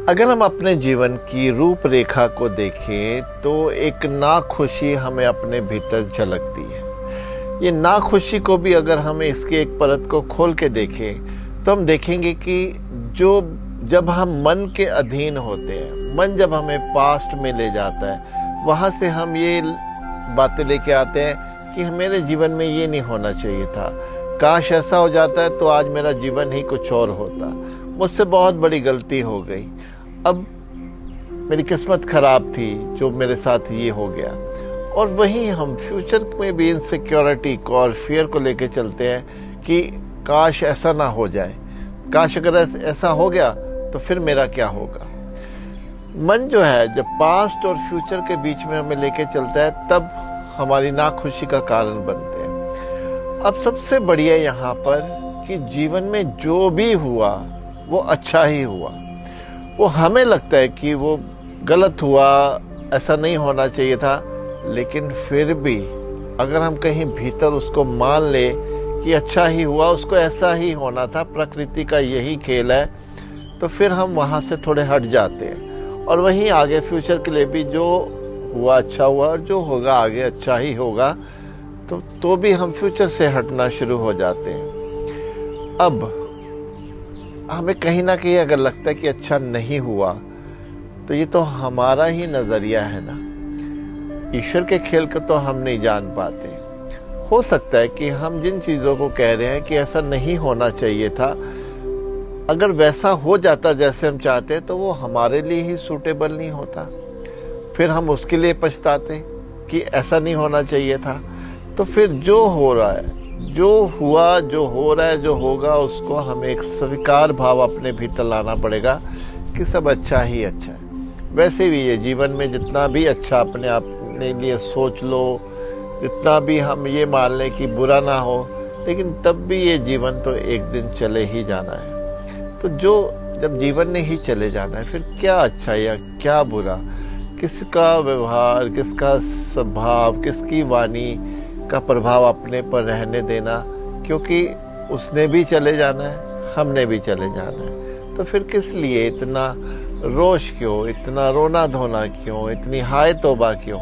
अगर हम अपने जीवन की रूपरेखा को देखें तो एक नाखुशी हमें अपने भीतर झलकती है। ये नाखुशी को भी अगर हम इसकी एक परत को खोल के देखें तो हम देखेंगे कि जब हम मन के अधीन होते हैं, मन जब हमें पास्ट में ले जाता है, वहाँ से हम ये बातें लेके आते हैं कि मेरे जीवन में ये नहीं होना चाहिए था, काश ऐसा हो जाता है तो आज मेरा जीवन ही कुछ और होता, मुझसे बहुत बड़ी गलती हो गई, अब मेरी किस्मत खराब थी जो मेरे साथ ये हो गया। और वहीं हम फ्यूचर में भी इनसिक्योरिटी को और फियर को लेके चलते हैं कि काश ऐसा ना हो जाए, काश अगर ऐसा हो गया तो फिर मेरा क्या होगा। मन जो है जब पास्ट और फ्यूचर के बीच में हमें लेके चलता है तब हमारी नाखुशी का कारण बनते हैं। अब सबसे बढ़िया यहाँ पर कि जीवन में जो भी हुआ वो अच्छा ही हुआ। वो हमें लगता है कि वो गलत हुआ, ऐसा नहीं होना चाहिए था, लेकिन फिर भी अगर हम कहीं भीतर उसको मान ले कि अच्छा ही हुआ, उसको ऐसा ही होना था, प्रकृति का यही खेल है, तो फिर हम वहाँ से थोड़े हट जाते हैं और वहीं आगे फ्यूचर के लिए भी जो हुआ अच्छा हुआ और जो होगा आगे अच्छा ही होगा, तो भी हम फ्यूचर से हटना शुरू हो जाते हैं। अब हमें कहीं ना कहीं अगर लगता है कि अच्छा नहीं हुआ तो ये तो हमारा ही नजरिया है ना, ईश्वर के खेल को तो हम नहीं जान पाते। हो सकता है कि हम जिन चीज़ों को कह रहे हैं कि ऐसा नहीं होना चाहिए था, अगर वैसा हो जाता जैसे हम चाहते हैं तो वो हमारे लिए ही सूटेबल नहीं होता, फिर हम उसके लिए पछताते कि ऐसा नहीं होना चाहिए था। तो फिर जो हो रहा है, जो हुआ, जो हो रहा है, जो होगा, उसको हमें एक स्वीकार भाव अपने भीतर लाना पड़ेगा कि सब अच्छा ही अच्छा है। वैसे भी ये जीवन में जितना भी अच्छा अपने लिए सोच लो, जितना भी हम ये मान लें कि बुरा ना हो, लेकिन तब भी ये जीवन तो एक दिन चले ही जाना है। तो जब जीवन ने ही चले जाना है, फिर क्या अच्छा या क्या बुरा, किसका व्यवहार, किसका स्वभाव, किसकी वाणी का प्रभाव अपने पर रहने देना, क्योंकि उसने भी चले जाना है, हमने भी चले जाना है। तो फिर किस लिए इतना रोष क्यों, इतना रोना धोना क्यों, इतनी हाय तौबा क्यों।